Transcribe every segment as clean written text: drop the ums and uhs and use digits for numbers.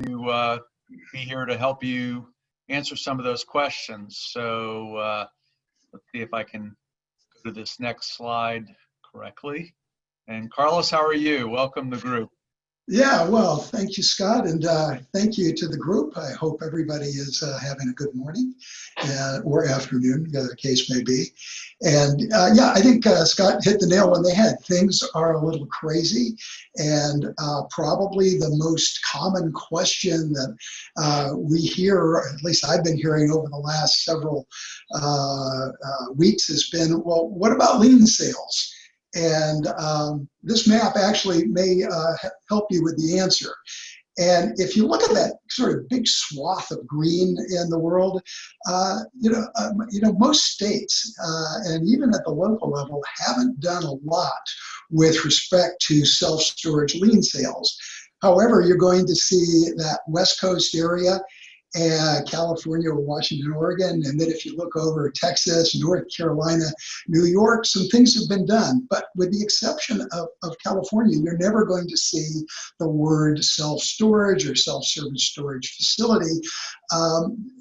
to be here to help you answer some of those questions. So let's see if I can go to this next slide correctly. And Carlos, how are you? Welcome to the group. Yeah, well, thank you, Scott, and thank you to the group. I hope everybody is having a good morning or afternoon, the case may be. And yeah, I think Scott hit the nail on the head. Things are a little crazy, and probably the most common question that we hear, or at least I've been hearing over the last several weeks, has been, well, what about lien sales? And this map actually may help you with the answer. And if you look at that sort of big swath of green in the world, most states and even at the local level haven't done a lot with respect to self-storage lien sales. However, you're going to see that West Coast area, California, Washington, Oregon, and then if you look over Texas, North Carolina, New York, some things have been done. But with the exception of California, you're never going to see the word self-storage or self-service storage facility.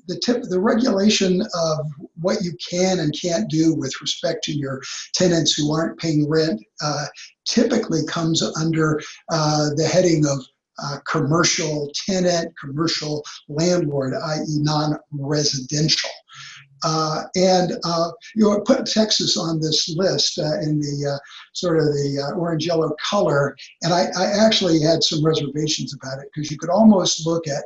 The regulation of what you can and can't do with respect to your tenants who aren't paying rent typically comes under the heading of commercial tenant, commercial landlord, i.e. non-residential. Put Texas on this list in the sort of the orange-yellow color, and I actually had some reservations about it because you could almost look at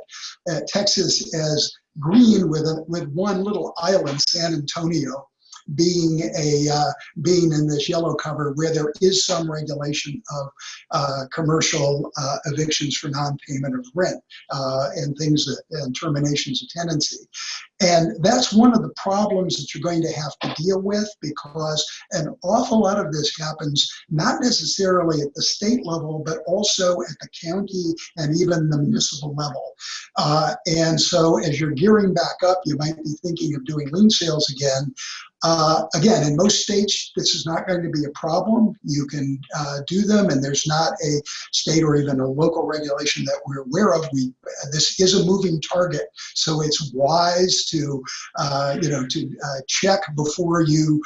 Texas as green with one little island, San Antonio, being in this yellow cover where there is some regulation of commercial evictions for non-payment of rent and terminations of tenancy. And that's one of the problems that you're going to have to deal with, because an awful lot of this happens not necessarily at the state level, but also at the county and even the municipal level. And so as you're gearing back up, you might be thinking of doing lien sales again. Again, in most states, this is not going to be a problem. You can do them, and there's not a state or even a local regulation that we're aware of. This is a moving target, so it's wise to check before you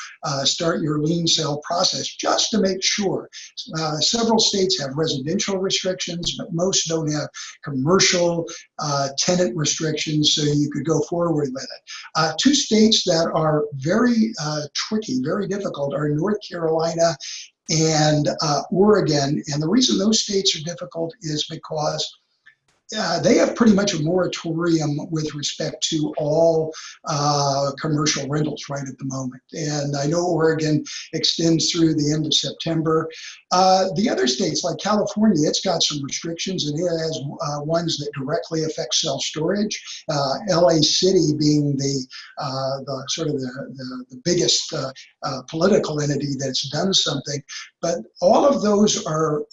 start your lien sale process, just to make sure. Several states have residential restrictions, but most don't have commercial tenant restrictions, so you could go forward with it. Two states that are very tricky, very difficult, are North Carolina and Oregon. And the reason those states are difficult is because they have pretty much a moratorium with respect to all commercial rentals right at the moment. And I know Oregon extends through the end of September. The other states, like California, it's got some restrictions, and it has ones that directly affect self-storage. LA City being the biggest political entity that's done something. But all of those are,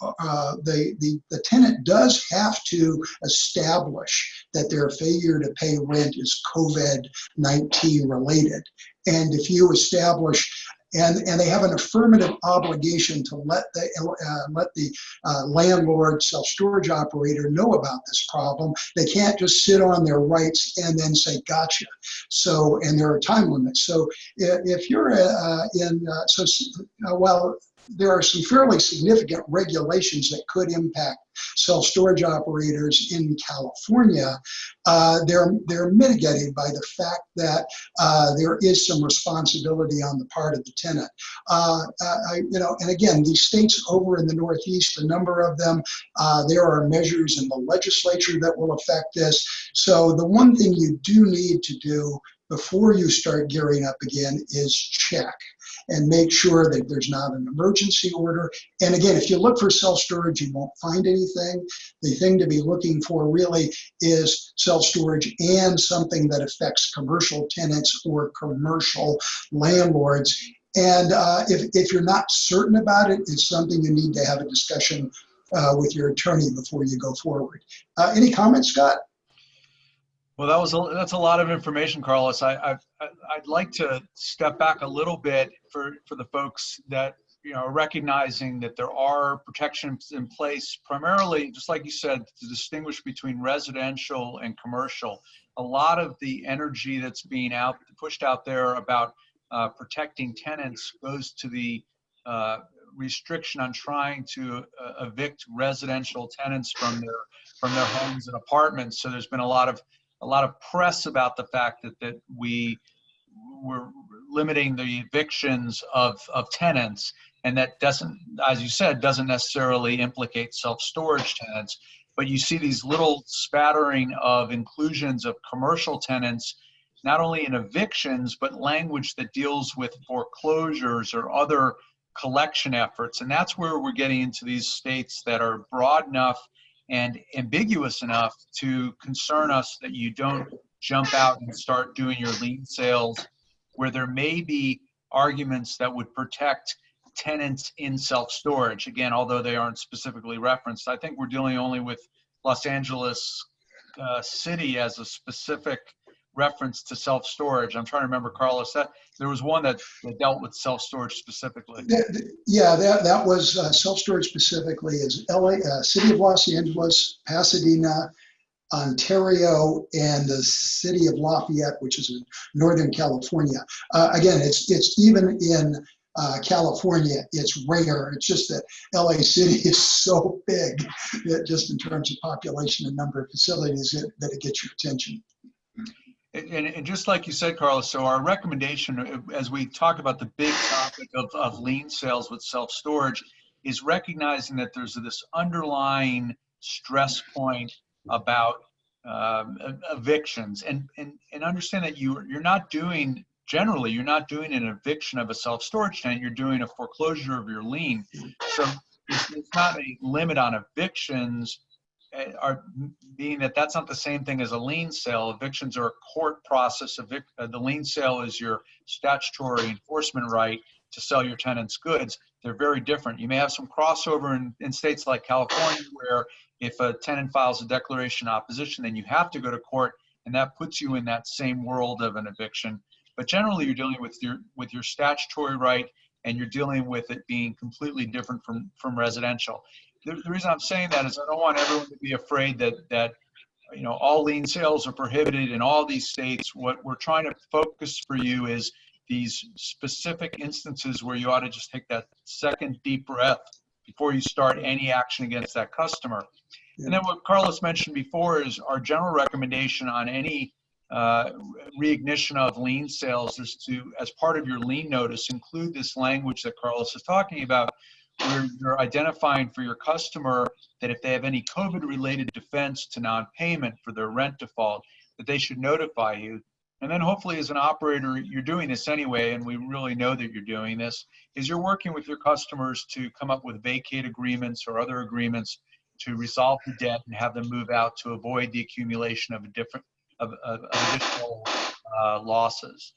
the tenant does have to establish that their failure to pay rent is COVID-19 related. And if you establish, and they have an affirmative obligation to let the landlord self-storage operator know about this problem. They can't just sit on their rights and then say, gotcha. So, and there are time limits. So if you're while there are some fairly significant regulations that could impact self-storage operators in California, they're mitigated by the fact that there is some responsibility on the part of the tenant. And again, these states over in the Northeast, a number of them, there are measures in the legislature that will affect this. So the one thing you do need to do before you start gearing up again is check and make sure that there's not an emergency order. And again, if you look for self-storage, you won't find anything. The thing to be looking for really is self-storage and something that affects commercial tenants or commercial landlords. And if you're not certain about it, it's something you need to have a discussion with your attorney before you go forward. Any comments, Scott? Well, that's a lot of information, Carlos. I'd like to step back a little bit for the folks that recognizing that there are protections in place, primarily, just like you said, to distinguish between residential and commercial. A lot of the energy that's being pushed out there about protecting tenants goes to the restriction on trying to evict residential tenants from their homes and apartments. So there's been a lot of press about the fact that we're limiting the evictions of tenants, and that doesn't, as you said, doesn't necessarily implicate self-storage tenants. But you see these little spattering of inclusions of commercial tenants, not only in evictions, but language that deals with foreclosures or other collection efforts. And that's where we're getting into these states that are broad enough and ambiguous enough to concern us that you don't jump out and start doing your lien sales where there may be arguments that would protect tenants in self-storage. Again, although they aren't specifically referenced, I think we're dealing only with Los Angeles City as a specific reference to self-storage. I'm trying to remember, Carlos, that there was one that dealt with self-storage specifically. Yeah, that was self-storage specifically is LA, City of Los Angeles, Pasadena, Ontario, and the city of Lafayette, which is in Northern California. Again, it's even in California, it's rare. It's just that LA City is so big that just in terms of population and number of facilities that it gets your attention. And just like you said, Carlos, so our recommendation as we talk about the big topic of lien sales with self-storage is recognizing that there's this underlying stress point about evictions, and understand that you're not doing, generally, you're not doing an eviction of a self-storage tenant, you're doing a foreclosure of your lien. So it's not a limit on evictions, being that that's not the same thing as a lien sale. Evictions are a court process. The lien sale is your statutory enforcement right to sell your tenant's goods. They're very different. You may have some crossover in states like California, where if a tenant files a declaration of opposition, then you have to go to court, and that puts you in that same world of an eviction. But generally, you're dealing with your statutory right, and you're dealing with it being completely different from residential. The reason I'm saying that is I don't want everyone to be afraid that all lien sales are prohibited in all these states. What we're trying to focus for you is these specific instances where you ought to just take that second deep breath before you start any action against that customer. Yeah. And then what Carlos mentioned before is our general recommendation on any reignition of lien sales is to, as part of your lien notice, include this language that Carlos is talking about, where you're identifying for your customer that if they have any COVID-related defense to non-payment for their rent default, that they should notify you. And then hopefully as an operator, you're doing this anyway, and we really know that you're doing this, is you're working with your customers to come up with vacate agreements or other agreements to resolve the debt and have them move out to avoid the accumulation of additional losses.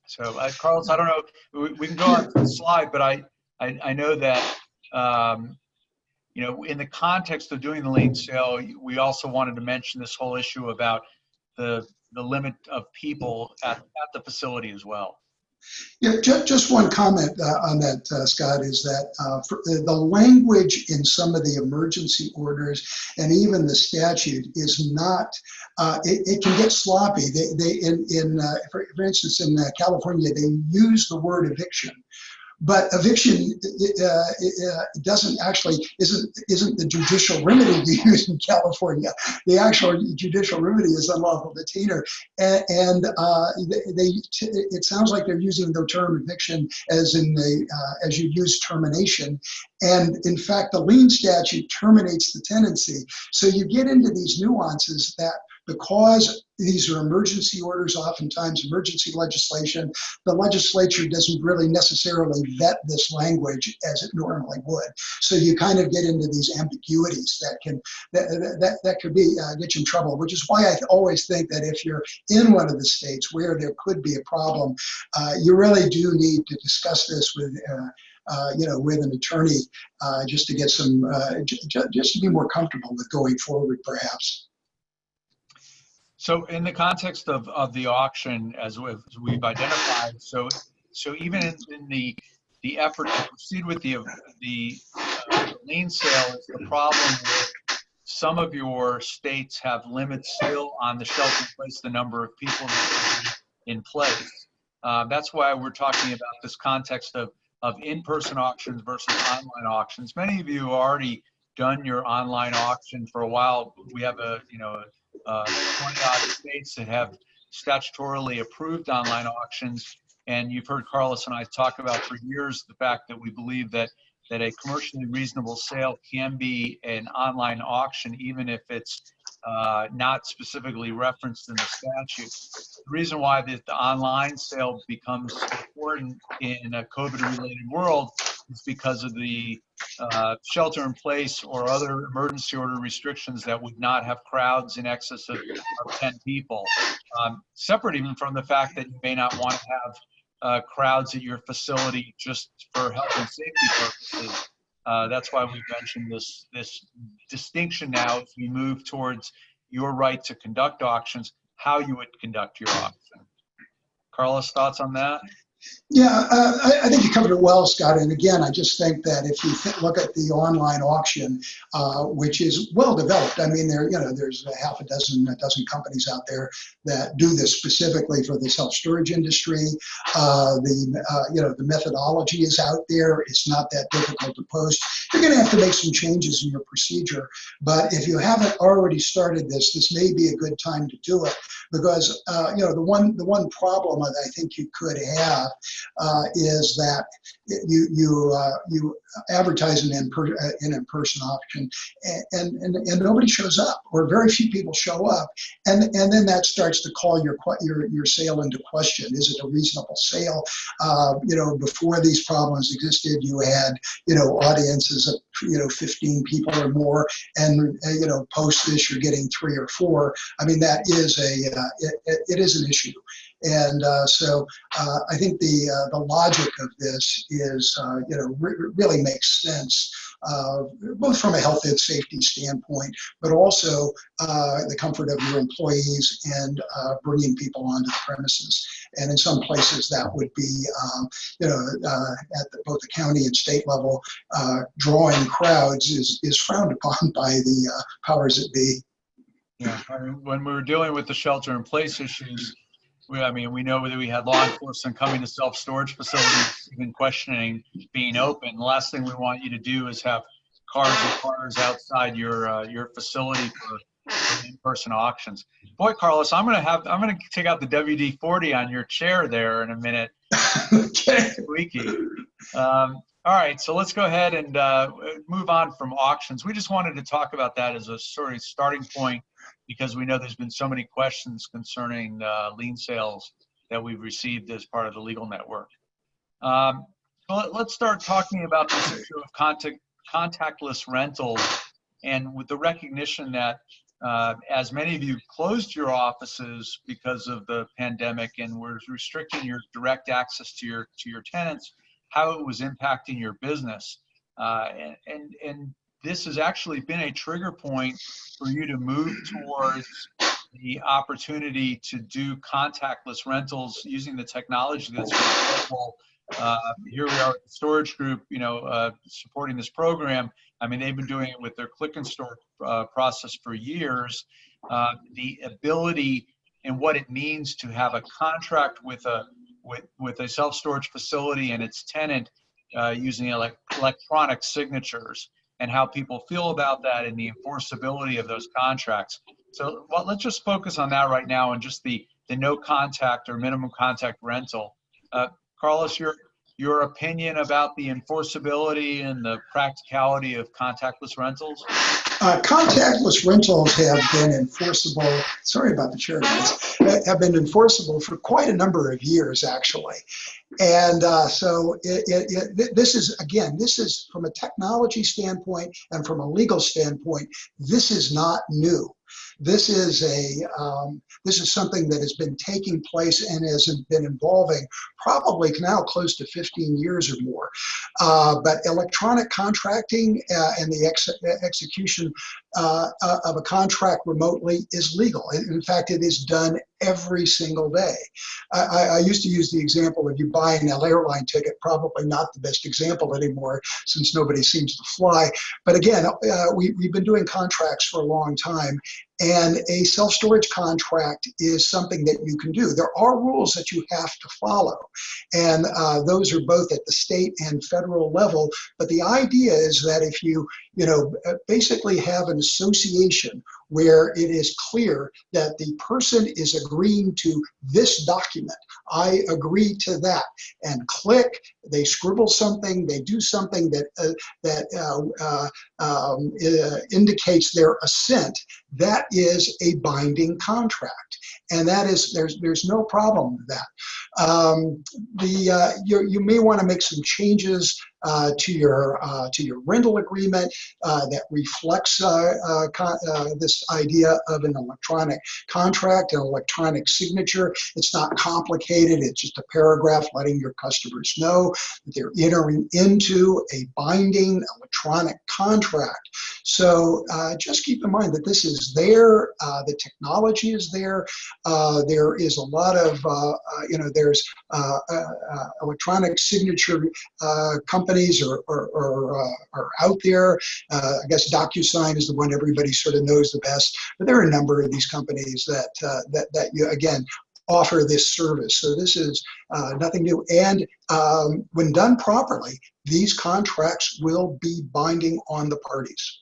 So Carlos, I don't know, we can go on to the slide, but I know that, in the context of doing the lien sale, we also wanted to mention this whole issue about the limit of people at the facility as well. Yeah, just one comment on that, Scott, is that for the language in some of the emergency orders and even the statute is not, it can get sloppy. For instance, in California, they use the word eviction. But eviction doesn't actually isn't the judicial remedy you use in California. The actual judicial remedy is unlawful detainer, and it sounds like they're using the term eviction as in as you use termination, and in fact the lien statute terminates the tenancy. So you get into these nuances that, because these are emergency orders, oftentimes emergency legislation, the legislature doesn't really necessarily vet this language as it normally would. So you kind of get into these ambiguities that could be get you in trouble, which is why I always think that if you're in one of the states where there could be a problem, you really do need to discuss this with with an attorney, just to get some, just to be more comfortable with going forward, perhaps. So in the context of the auction, as we've identified, so even in the the effort to proceed with the lien sale is the problem with some of your states have limits still on the shelter in place, the number of people that can be in place. That's why we're talking about this context of in-person auctions versus online auctions. Many of you have already done your online auction for a while. We have 20-odd states that have statutorily approved online auctions. And you've heard Carlos and I talk about for years the fact that we believe that a commercially reasonable sale can be an online auction, even if it's not specifically referenced in the statute. The reason why the online sale becomes important in a COVID-related world is because of the shelter in place or other emergency order restrictions that would not have crowds in excess of 10 people. Separate even from the fact that you may not want to have crowds at your facility just for health and safety purposes. That's why we've mentioned this distinction now as we move towards your right to conduct auctions, how you would conduct your auction. Carlos, thoughts on that? Yeah, I think you covered it well, Scott. And again, I just think that if you look at the online auction, which is well developed, I mean, there's a half a dozen companies out there that do this specifically for the self-storage industry. The methodology is out there. It's not that difficult to post. You're going to have to make some changes in your procedure, but if you haven't already started this may be a good time to do it, because the one problem that I think you could have is that you advertise an in-person auction and nobody shows up, or very few people show up, and then that starts to call your sale into question. Is it a reasonable sale? Before these problems existed, you had audiences of 15 people or more, and post this you're getting 3 or 4. I mean, that is it is an issue. And so I think the logic of this is, really makes sense, both from a health and safety standpoint, but also the comfort of your employees and bringing people onto the premises. And in some places that would be, at both the county and state level, drawing crowds is frowned upon by the powers that be. Yeah, I mean, when we were dealing with the shelter-in-place issues, we know that we had law enforcement coming to self-storage facilities, even questioning being open. The last thing we want you to do is have cars outside your facility for in-person auctions. Boy, Carlos, I'm gonna take out the WD-40 on your chair there in a minute. Okay. Squeaky. All right, so let's go ahead and move on from auctions. We just wanted to talk about that as a sort of starting point, because we know there's been so many questions concerning lien sales that we've received as part of the legal network. Let's start talking about this issue of contactless rentals, and with the recognition that as many of you closed your offices because of the pandemic and were restricting your direct access to your tenants, how it was impacting your business. And this has actually been a trigger point for you to move towards the opportunity to do contactless rentals using the technology that's available. Here we are at the Storage Group, supporting this program. I mean, they've been doing it with their click and store process for years. The ability and what it means to have a contract with a self-storage facility and its tenant using electronic signatures, and how people feel about that and the enforceability of those contracts. So let's just focus on that right now, and just the no contact or minimum contact rental. Carlos, your opinion about the enforceability and the practicality of contactless rentals? Contactless rentals have been enforceable, sorry about the chair, guys, have been enforceable for quite a number of years, actually. And so this is from a technology standpoint and from a legal standpoint, this is not new. This is something that has been taking place and has been evolving probably now close to 15 years or more. But electronic contracting and the execution of a contract remotely is legal. In fact, it is done every single day. I used to use the example of you buying an airline ticket, probably not the best example anymore since nobody seems to fly. But again, we've been doing contracts for a long time, and a self-storage contract is something that you can do. There are rules that you have to follow, and those are both at the state and federal level. But the idea is that if you basically have an association where it is clear that the person is agreeing to this document, I agree to that, and click, they scribble something, they do something that indicates their assent, that is a binding contract. And that is, there's no problem with that. You may want to make some changes to your rental agreement that reflects this idea of an electronic contract, an electronic signature. It's not complicated. It's just a paragraph letting your customers know that they're entering into a binding electronic contract. So just keep in mind that this is there. The technology is there. There is a lot of, there's electronic signature companies are out there. I guess DocuSign is the one everybody sort of knows the best, but there are a number of these companies that you, again, offer this service. So this is nothing new. And when done properly, these contracts will be binding on the parties.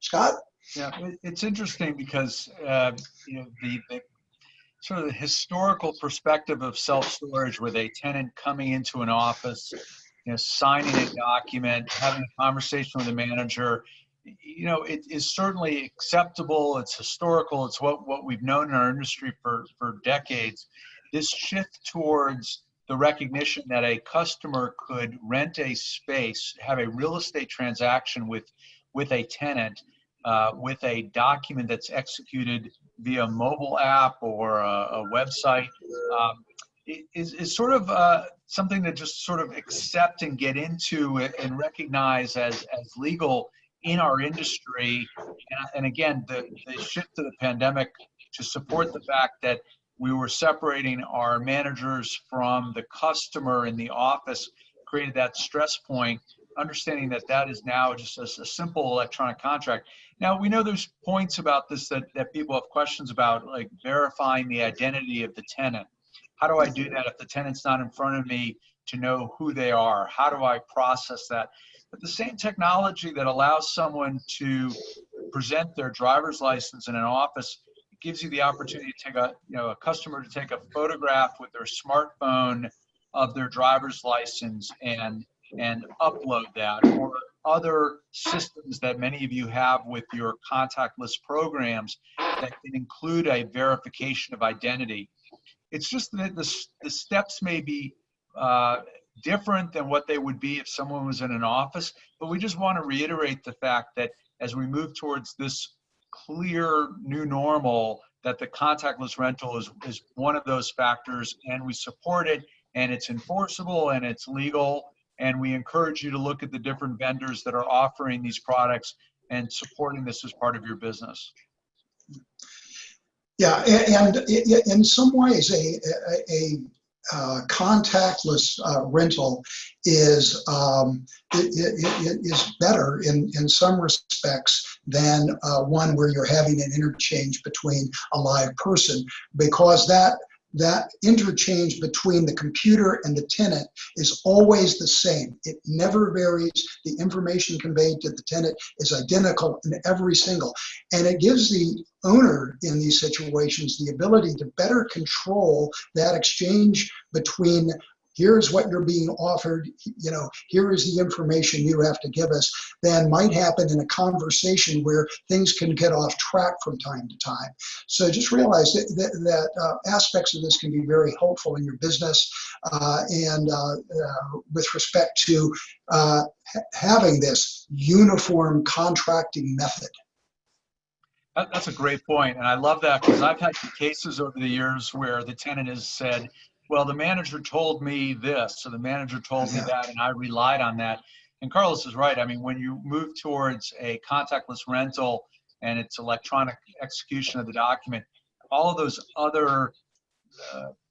Scott? Yeah, it's interesting because the sort of the historical perspective of self-storage with a tenant coming into an office, signing a document, having a conversation with the manager, it is certainly acceptable. It's historical. It's what we've known in our industry for decades. This shift towards the recognition that a customer could rent a space, have a real estate transaction with a tenant, with a document that's executed via mobile app or a website, is sort of something to just sort of accept and get into and recognize as legal in our industry. And again, the shift to the pandemic to support the fact that we were separating our managers from the customer in the office created that stress point, understanding that that is now just a simple electronic contract. Now, we know there's points about this that people have questions about, like verifying the identity of the tenant. How do I do that if the tenant's not in front of me to know who they are? How do I process that? But the same technology that allows someone to present their driver's license in an office gives you the opportunity to take a customer to take a photograph with their smartphone of their driver's license and upload that, or other systems that many of you have with your contactless programs that can include a verification of identity. It's just that the steps may be different than what they would be if someone was in an office, but we just want to reiterate the fact that as we move towards this clear new normal, that the contactless rental is one of those factors, and we support it, and it's enforceable and it's legal. And we encourage you to look at the different vendors that are offering these products and supporting this as part of your business. Yeah, and in some ways, a contactless rental is better in some respects than one where you're having an interchange between a live person, because that interchange between the computer and the tenant is always the same. It never varies. The information conveyed to the tenant is identical in every single. And it gives the owner in these situations the ability to better control that exchange between here's what you're being offered, here is the information you have to give us, than might happen in a conversation where things can get off track from time to time. So just realize that aspects of this can be very helpful in your business and with respect to having this uniform contracting method. That's a great point. And I love that, because I've had cases over the years where the tenant has said, well, the manager told me this, so the manager told me that, and I relied on that. And Carlos is right. I mean, when you move towards a contactless rental and it's electronic execution of the document, all of those other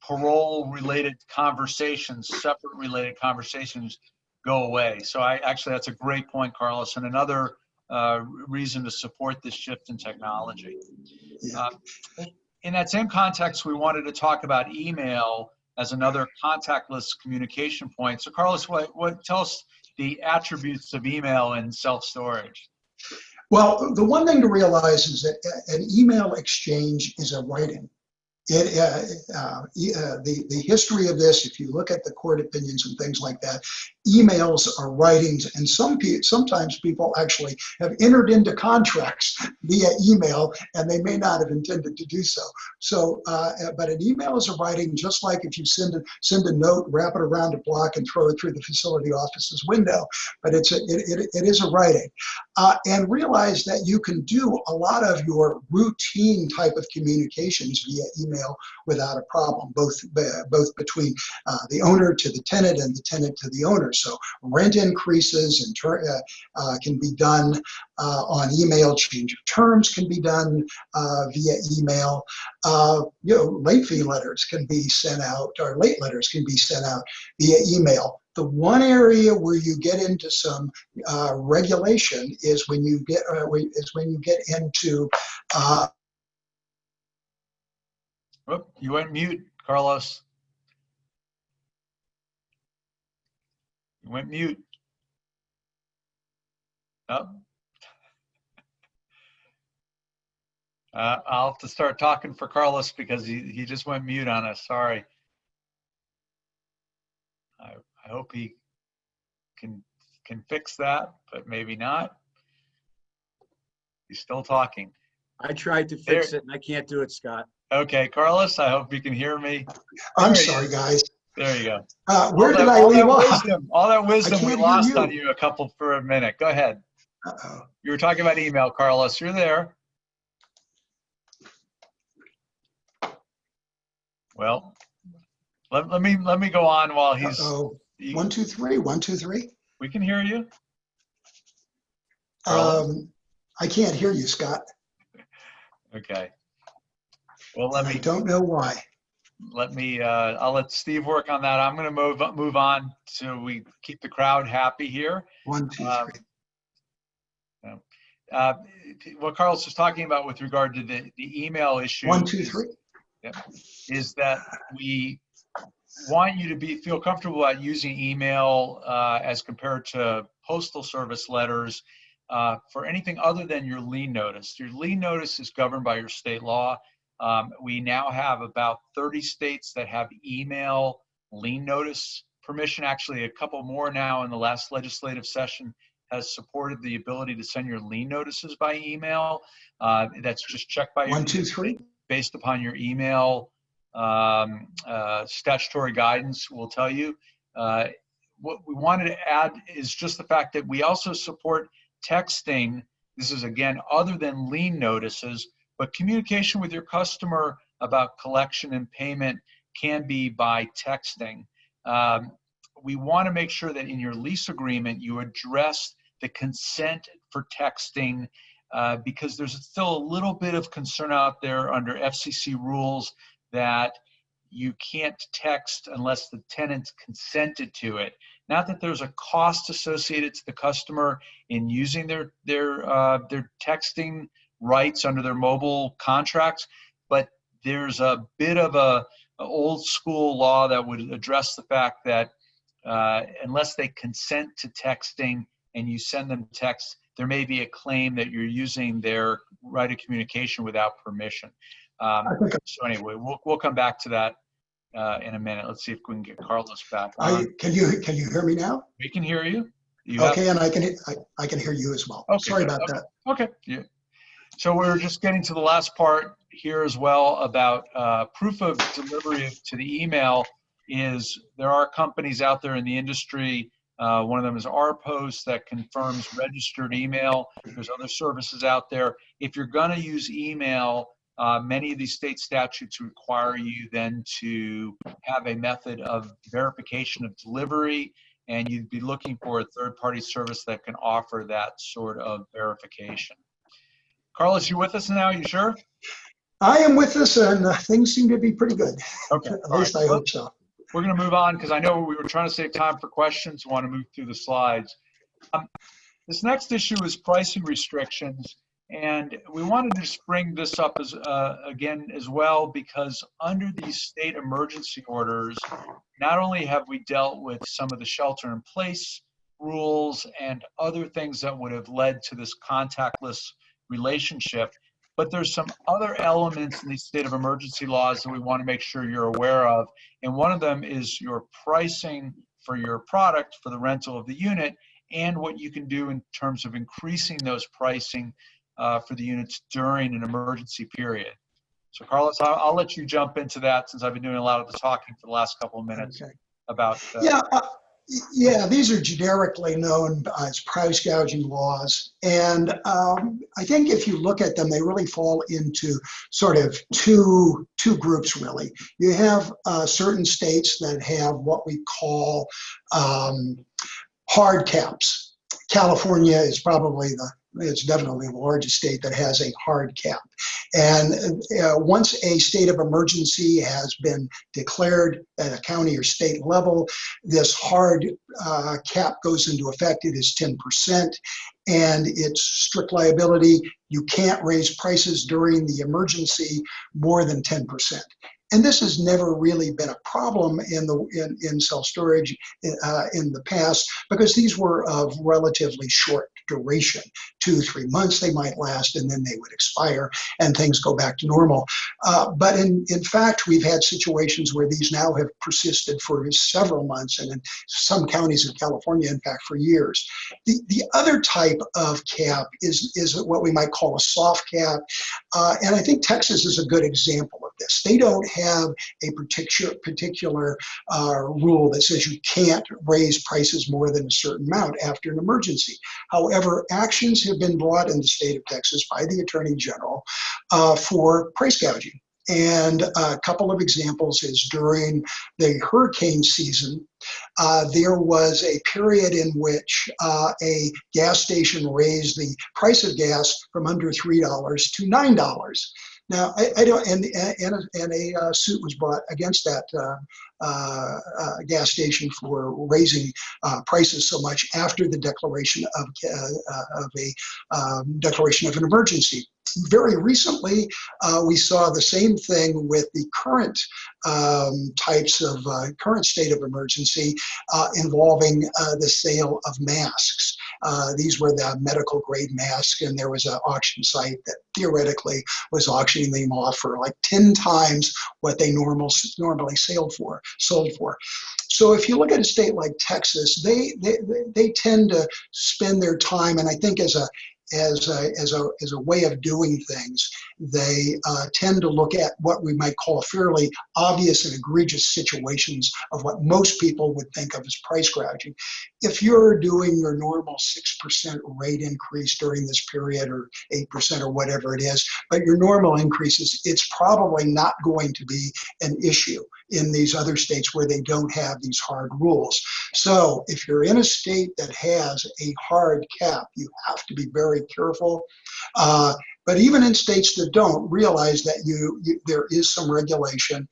parole-related conversations, separate-related conversations go away. So actually, that's a great point, Carlos, and another reason to support this shift in technology. Yeah. In that same context, we wanted to talk about email as another contactless communication point. So Carlos, tell us the attributes of email and self-storage. Well, the one thing to realize is that an email exchange is a writing. The history of this, if you look at the court opinions and things like that, emails are writings, and sometimes people actually have entered into contracts via email, and they may not have intended to do so. So, but an email is a writing, just like if you send a note, wrap it around a block, and throw it through the facility office's window. But it is a writing, and realize that you can do a lot of your routine type of communications via email without a problem, both between the owner to the tenant and the tenant to the owner. So rent increases and can be done on email. Change of terms can be done via email. Late fee letters can be sent out, or late letters can be sent out via email. The one area where you get into some regulation is when you get into Oh, you went mute, Carlos. You went mute. Oh. I'll have to start talking for Carlos because he just went mute on us. Sorry. I hope he can fix that, but maybe not. He's still talking. I tried to fix it and I can't do it, Scott. Okay, Carlos, I hope you can hear me. I'm sorry, guys. There you go. Where did I leave off? All that wisdom we lost you. on you for a minute. Go ahead. Uh-oh. You were talking about email, Carlos. You're there. Well, let me go on while he's. Uh-oh. 1, 2, 3. 1, 2, 3. We can hear you. I can't hear you, Scott. Okay. Well, I don't know why. I'll let Steve work on that. I'm going to move on so we keep the crowd happy here. 1, 2, 3. What Carlos was talking about with regard to the email issue 1, 2, 3. Is that we want you to feel comfortable about using email as compared to postal service letters for anything other than your lien notice. Your lien notice is governed by your state law. We now have about 30 states that have email lien notice permission. Actually, a couple more now in the last legislative session has supported the ability to send your lien notices by email. That's just checked by 1, 2, 3. Based upon your email statutory guidance will tell you. What we wanted to add is just the fact that we also support texting. This is, again, other than lien notices, but communication with your customer about collection and payment can be by texting. We want to make sure that in your lease agreement, you address the consent for texting because there's still a little bit of concern out there under FCC rules that you can't text unless the tenant's consented to it. Not that there's a cost associated to the customer in using their texting rights under their mobile contracts, but there's a bit of a old school law that would address the fact that unless they consent to texting and you send them text, there may be a claim that you're using their right of communication without permission. So anyway, we'll come back to that in a minute. Let's see if we can get Carlos back on. Can you hear me now? We can hear you. Okay, and I can hear you as well. Okay, sorry about that. Okay. Yeah. So we're just getting to the last part here as well about proof of delivery to the email. Is there are companies out there in the industry. One of them is RPost that confirms registered email. There's other services out there. If you're going to use email, many of these state statutes require you then to have a method of verification of delivery, and you'd be looking for a third-party service that can offer that sort of verification. Carlos, you with us now? You sure? I am with us, and things seem to be pretty good. Okay. At All right. least I hope so. We're going to move on because I know we were trying to save time for questions. We want to move through the slides. This next issue is pricing restrictions. And we wanted to just bring this up as again as well, because under these state emergency orders, not only have we dealt with some of the shelter in place rules and other things that would have led to this contactless relationship, but there's some other elements in these state of emergency laws that we want to make sure you're aware of. And one of them is your pricing for your product for the rental of the unit, and what you can do in terms of increasing those pricing for the units during an emergency period. So Carlos, I'll let you jump into that since I've been doing a lot of the talking for the last couple of minutes about. Yeah, these are generically known as price gouging laws. And I think if you look at them, they really fall into sort of two groups, really. You have certain states that have what we call hard caps. California is probably it's definitely the largest state that has a hard cap. And once a state of emergency has been declared at a county or state level, this hard cap goes into effect. It is 10%, and it's strict liability. You can't raise prices during the emergency more than 10%. And this has never really been a problem in self-storage in the past, because these were of relatively short duration. 2-3 months they might last, and then they would expire and things go back to normal. But in fact, we've had situations where these now have persisted for several months, and in some counties in California, in fact, for years. The other type of cap is what we might call a soft cap. And I think Texas is a good example of this. They don't have a particular rule that says you can't raise prices more than a certain amount after an emergency. However, actions have been brought in the state of Texas by the Attorney General for price gouging. And a couple of examples is during the hurricane season, there was a period in which a gas station raised the price of gas from under $3 to $9. Now, I don't, and a suit was brought against that gas station for raising prices so much after the declaration of a declaration of an emergency. Very recently, we saw the same thing with the current types of current state of emergency involving the sale of masks. These were the medical grade masks, and there was an auction site that theoretically was auctioning them off for like 10 times what they normally sold for. So if you look at a state like Texas, they tend to spend their time, and I think as a way of doing things, they tend to look at what we might call fairly obvious and egregious situations of what most people would think of as price gouging. If you're doing your normal 6% rate increase during this period, or 8% or whatever it is, but your normal increases, it's probably not going to be an issue in these other states where they don't have these hard rules. So if you're in a state that has a hard cap, you have to be very careful. But even in states that don't, realize that there is some regulation.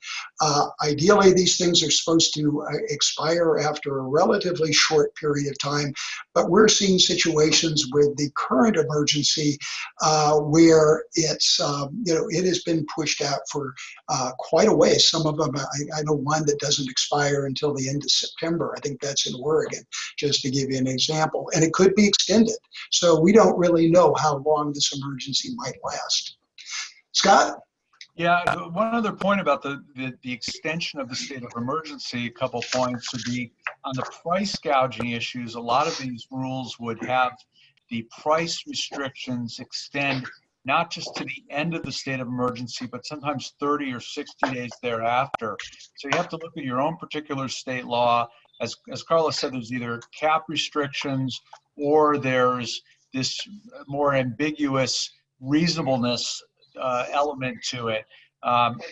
Ideally, these things are supposed to expire after a relatively short period of time, but we're seeing situations with the current emergency where it's it has been pushed out for quite a ways. Some of them, I know one that doesn't expire until the end of September. I think that's in Oregon, just to give you an example, and it could be extended. So we don't really know how long this emergency might last. Scott? Yeah, one other point about the extension of the state of emergency, a couple points would be on the price gouging issues. A lot of these rules would have the price restrictions extend not just to the end of the state of emergency, but sometimes 30 or 60 days thereafter. So you have to look at your own particular state law. As Carlos said, there's either cap restrictions or there's this more ambiguous reasonableness element to it.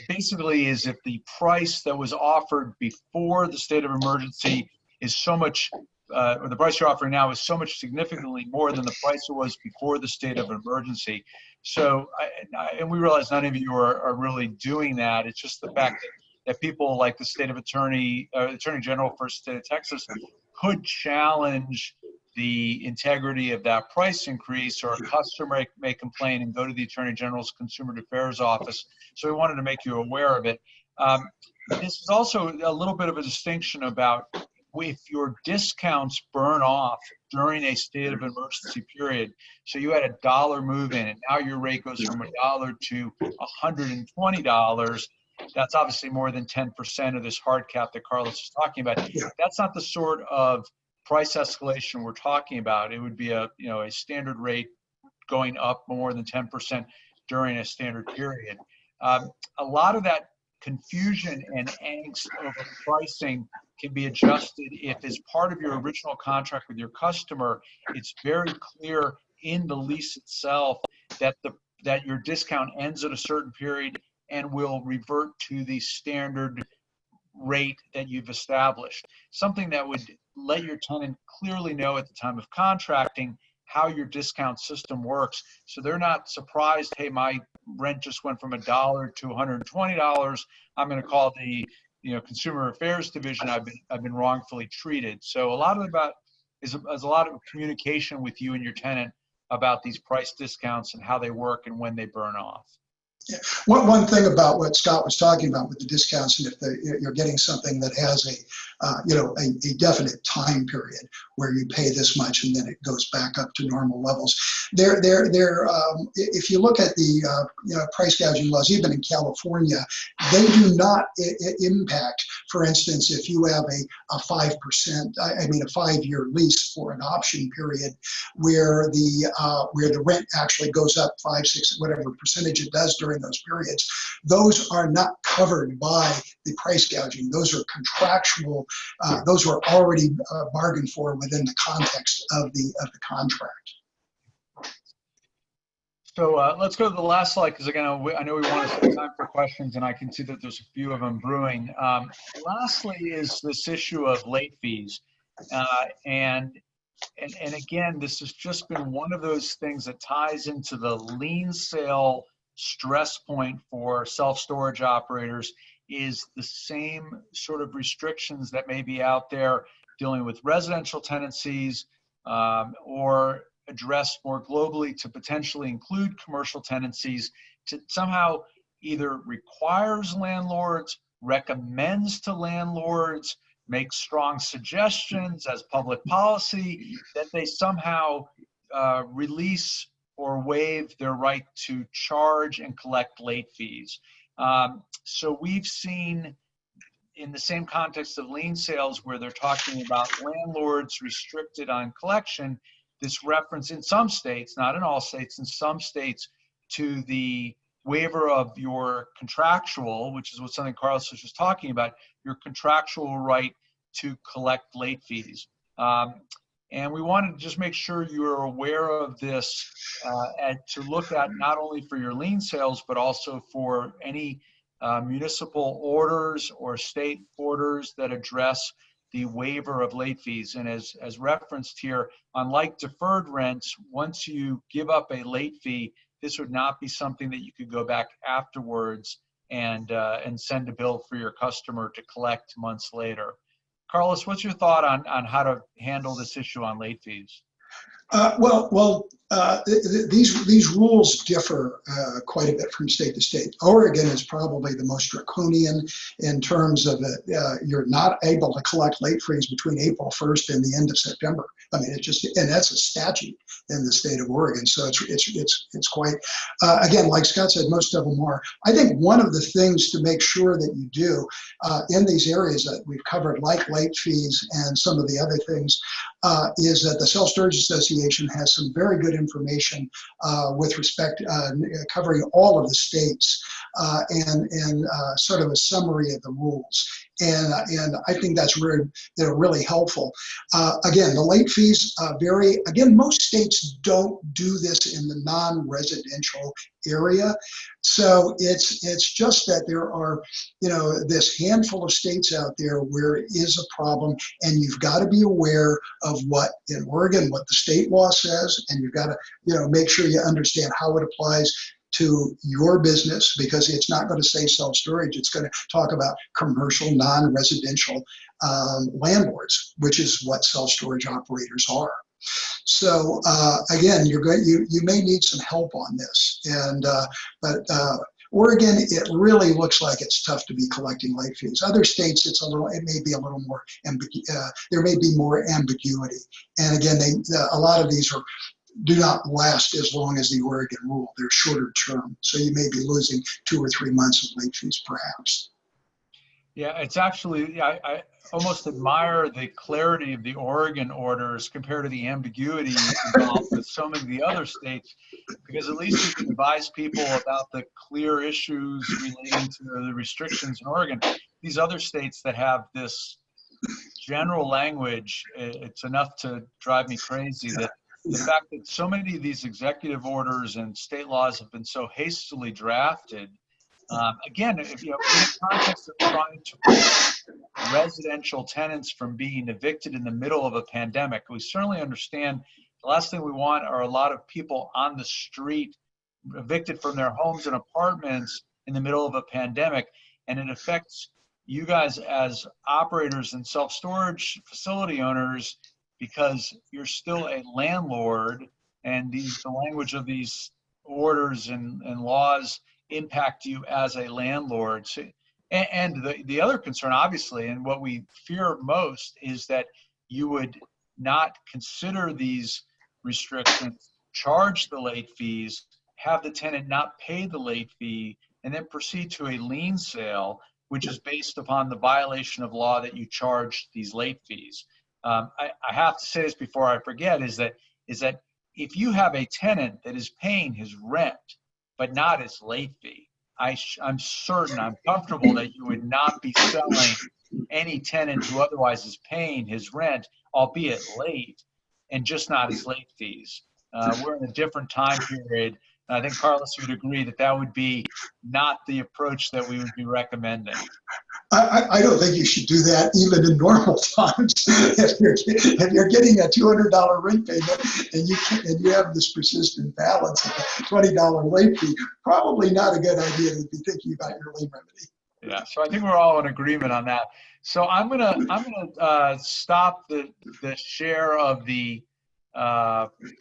Basically is if the price that was offered before the state of emergency is so much or the price you're offering now is so much significantly more than the price it was before the state of emergency. So, and we realize none of you are really doing that. It's just the fact that people like the state of attorney general for the state of Texas could challenge the integrity of that price increase, or a customer may complain and go to the Attorney General's Consumer Affairs Office. So we wanted to make you aware of it. This is also a little bit of a distinction about if your discounts burn off during a state of emergency period. So you had a $1 move in, and now your rate goes from $1 to $120. That's obviously more than 10% of this hard cap that Carlos is talking about. That's not the sort of price escalation we're talking about. It would be a standard rate going up more than 10% during a standard period. A lot of that confusion and angst over pricing can be adjusted if, as part of your original contract with your customer, it's very clear in the lease itself that your discount ends at a certain period and will revert to the standard rate that you've established. Something that would let your tenant clearly know at the time of contracting how your discount system works, so they're not surprised, hey, my rent just went from $1 to $120. I'm going to call the Consumer Affairs Division. I've been wrongfully treated. So a lot of is a lot of communication with you and your tenant about these price discounts and how they work and when they burn off. Yeah. One thing about what Scott was talking about with the discounts, and if you're getting something that has a definite time period where you pay this much and then it goes back up to normal levels, if you look at the price gouging laws, even in California, they do not impact. For instance, if you have a 5%, a 5-year lease for an option period where the rent actually goes up 5, 6, whatever percentage it does during those periods, those are not covered by the price gouging. Those are contractual. Those were already bargained for within the context of the contract. So let's go to the last slide, because again, I know we want to spend time for questions, and I can see that there's a few of them brewing. Lastly is this issue of late fees. And again, this has just been one of those things that ties into the lien sale stress point for self-storage operators, is the same sort of restrictions that may be out there dealing with residential tenancies, or addressed more globally to potentially include commercial tenancies, to somehow either requires landlords, recommends to landlords, makes strong suggestions as public policy that they somehow release or waive their right to charge and collect late fees. So we've seen, in the same context of lien sales, where they're talking about landlords restricted on collection, this reference in some states, not in all states, in some states, to the waiver of your contractual, which is what something Carlos was just talking about, your contractual right to collect late fees. And we wanted to just make sure you are aware of this, and to look at not only for your lien sales, but also for any municipal orders or state orders that address the waiver of late fees. And as referenced here, unlike deferred rents, once you give up a late fee, this would not be something that you could go back afterwards and send a bill for your customer to collect months later. Carlos, what's your thought on how to handle this issue on late fees? These rules differ quite a bit from state to state. Oregon is probably the most draconian in terms of you're not able to collect late fees between April 1st and the end of September. I mean, and that's a statute in the state of Oregon. So it's quite, again, like Scott said, most of them are. I think one of the things to make sure that you do in these areas that we've covered, like late fees and some of the other things, is that the Self-Storage Association has some very good information with respect covering all of the states and sort of a summary of the rules. And I think that's really helpful. Again, the late fees vary. Again, most states don't do this in the non-residential area. So it's just that there are, this handful of states out there where it is a problem, and you've got to be aware of what in Oregon, what the state law says, and you've got to, make sure you understand how it applies to your business, because it's not going to say self-storage. It's going to talk about commercial, non-residential landlords, which is what self-storage operators are. So again, you may need some help on this, but Oregon, it really looks like it's tough to be collecting late fees. Other states, it may be a little more there may be more ambiguity. And again, a lot of these do not last as long as the Oregon rule. They're shorter term, so you may be losing 2 or 3 months of late fees, perhaps. Yeah, it's actually, I almost admire the clarity of the Oregon orders compared to the ambiguity involved with so many of the other states, because at least you can advise people about the clear issues relating to the restrictions in Oregon. These other states that have this general language, it's enough to drive me crazy that the fact that so many of these executive orders and state laws have been so hastily drafted. Again, in the context of trying to prevent residential tenants from being evicted in the middle of a pandemic, we certainly understand the last thing we want are a lot of people on the street evicted from their homes and apartments in the middle of a pandemic. And it affects you guys as operators and self-storage facility owners, because you're still a landlord, and the language of these orders and laws impact you as a landlord. So, and the other concern, obviously, and what we fear most, is that you would not consider these restrictions, charge the late fees, have the tenant not pay the late fee, and then proceed to a lien sale, which is based upon the violation of law that you charged these late fees. I have to say this before I forget, is that if you have a tenant that is paying his rent, but not his late fee, I'm certain, I'm comfortable that you would not be selling any tenant who otherwise is paying his rent, albeit late, and just not his late fees. We're in a different time period. And I think, Carlos, would agree that that would be not the approach that we would be recommending. I don't think you should do that even in normal times. If you're getting a $200 rent payment and you have this persistent balance of a $20 late fee, probably not a good idea to be thinking about your lien remedy. Yeah, so I think we're all in agreement on that. So I'm gonna stop the share of the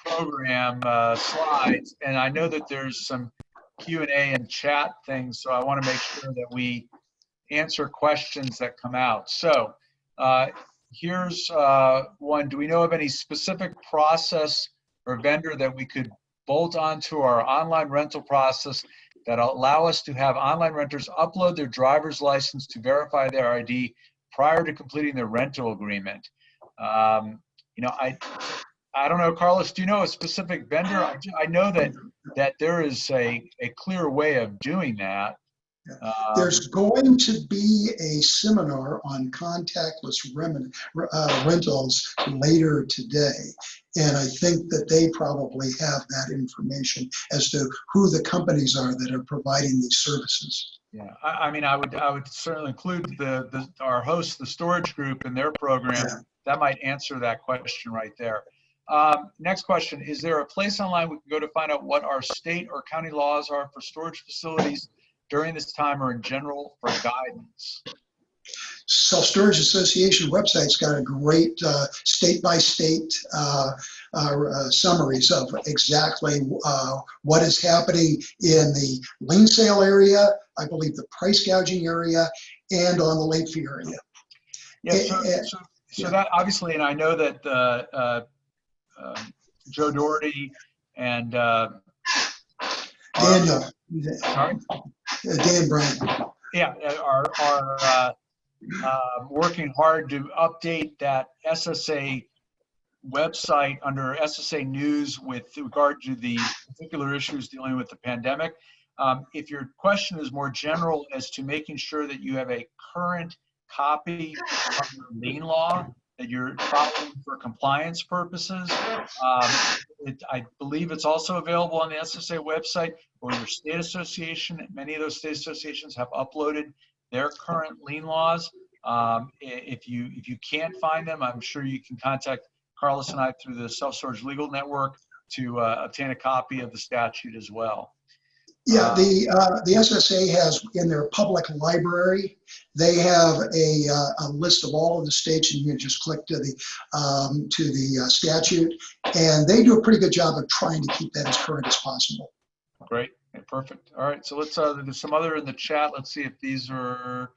program slides, and I know that there's some Q&A and chat things, so I want to make sure that we answer questions that come out. So here's one. Do we know of any specific process or vendor that we could bolt onto our online rental process that allow us to have online renters upload their driver's license to verify their ID prior to completing their rental agreement? I don't know, Carlos, do you know a specific vendor? I know that there is a clear way of doing that. There's going to be a seminar on contactless rentals later today. And I think that they probably have that information as to who the companies are that are providing these services. Yeah, I mean, I would certainly include our host, the storage group, in their program. Yeah. That might answer that question right there. Next question, is there a place online we can go to find out what our state or county laws are for storage facilities during this time, or in general for guidance? Self-Storage Association website's got a great state-by-state summaries of exactly what is happening in the lien sale area, I believe the price gouging area, and on the late fee area. Yeah, so that obviously, and I know that Joe Doherty and Daniel. Sorry? Dan Bryant. Yeah, are working hard to update that SSA website under SSA News with regard to the particular issues dealing with the pandemic. If your question is more general as to making sure that you have a current copy of your lien law, that you're following for compliance purposes. I believe it's also available on the SSA website or your state association. Many of those state associations have uploaded their current lien laws. If you can't find them, I'm sure you can contact Carlos and I through the Self-Storage Legal Network to obtain a copy of the statute as well. Yeah, the SSA has in their public library, they have a list of all of the states, and you can just click to the statute, and they do a pretty good job of trying to keep that as current as possible. Great, okay, perfect. All right, so let's there's some other in the chat. Let's see if these are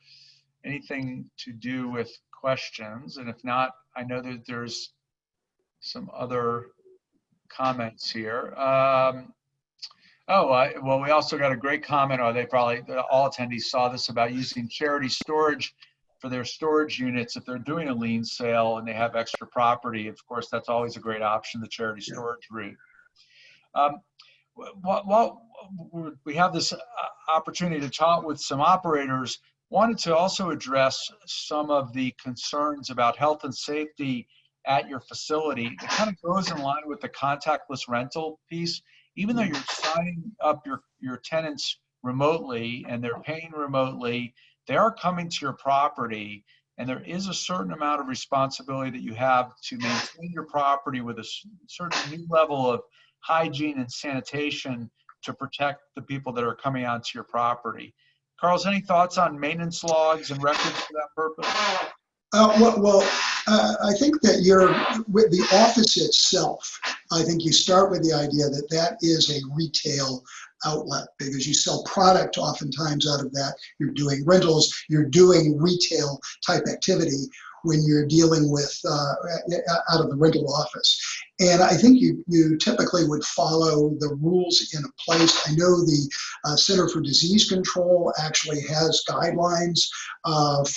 anything to do with questions, and if not, I know that there's some other comments here. Well, we also got a great comment, or they probably, all attendees saw this, about using charity storage for their storage units if they're doing a lien sale and they have extra property. Of course, that's always a great option, the charity storage route. While we have this opportunity to talk with some operators, wanted to also address some of the concerns about health and safety at your facility. It kind of goes in line with the contactless rental piece. Even though you're signing up your tenants remotely and they're paying remotely, they are coming to your property, and there is a certain amount of responsibility that you have to maintain your property with a certain new level of hygiene and sanitation to protect the people that are coming onto your property. Carlos, any thoughts on maintenance logs and records for that purpose? I think that with the office itself, I think you start with the idea that that is a retail outlet, because you sell product oftentimes out of that. You're doing rentals, you're doing retail type activity when you're dealing with out of the rental office. And I think you typically would follow the rules in a place. I know the Center for Disease Control actually has guidelines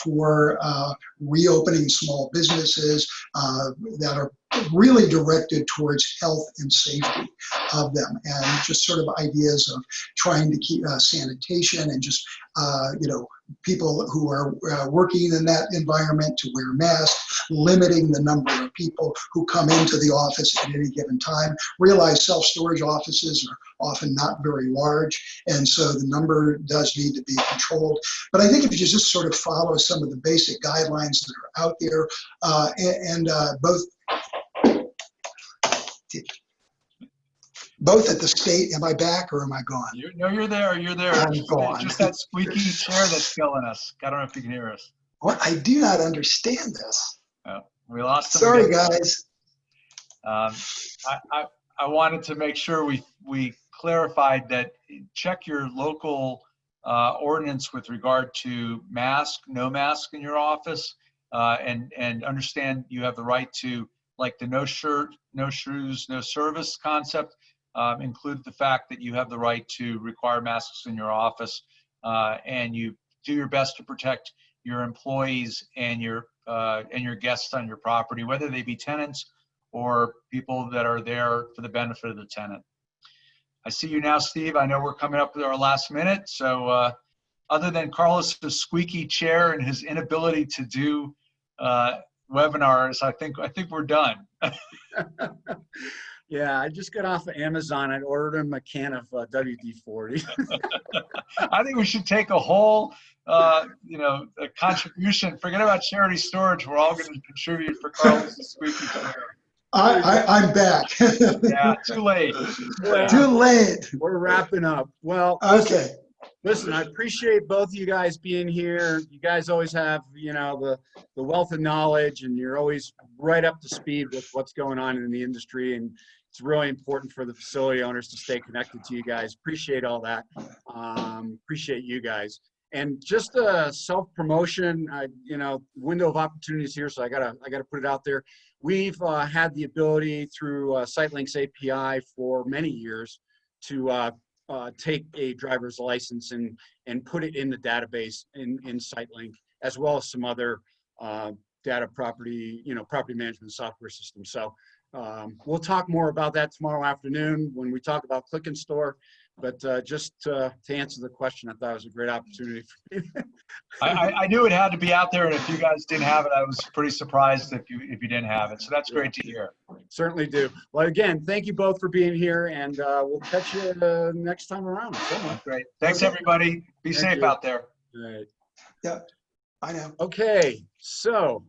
for reopening small businesses that are really directed towards health and safety of them, and just sort of ideas of trying to keep sanitation and just people who are working in that environment to wear masks, limiting the number of people who come into the office at any given time. Realize self-storage offices are often not very large, and so the number does need to be controlled. But I think if you just sort of follow some of the basic guidelines that are out there, both at the state. Am I back or am I gone? No, you're there. You're there. I'm gone. Just that squeaky chair that's killing us. I don't know if you can hear us. What? I do not understand this. Oh, we lost him. Sorry, guys. I wanted to make sure we clarified that. Check your local ordinance with regard to mask, no mask in your office, and understand you have the right to, like the no shirt, no shoes, no service concept, include the fact that you have the right to require masks in your office, and you do your best to protect your employees and your guests on your property, whether they be tenants or people that are there for the benefit of the tenant. I see you now, Steve. I know we're coming up with our last minute, so other than Carlos' squeaky chair and his inability to do webinars, I think we're done. Yeah, I just got off of Amazon. I ordered him a can of WD-40. I think we should take a whole, a contribution. Forget about charity storage. We're all going to contribute for Carlos' squeaky chair. I'm back. Yeah, too late. Yeah. Too late. We're wrapping up. Well, Okay. Listen, I appreciate both of you guys being here. You guys always have, the wealth of knowledge, and you're always right up to speed with what's going on in the industry. And it's really important for the facility owners to stay connected to you guys. Appreciate all that. Appreciate you guys. And just a self-promotion, window of opportunities here. So I gotta put it out there. We've had the ability through SiteLink's API for many years to take a driver's license and put it in the database in SiteLink, as well as some other property management software systems. So we'll talk more about that tomorrow afternoon when we talk about Click and Store. But just to answer the question, I thought it was a great opportunity for me. I knew it had to be out there, and if you guys didn't have it, I was pretty surprised if you didn't have it. So that's great to hear. Certainly do. Well, again, thank you both for being here, and we'll catch you next time around. Somewhere. Great. Thanks, Okay. everybody. Be Thank safe you. out there. All right. Yeah, I know. Okay, so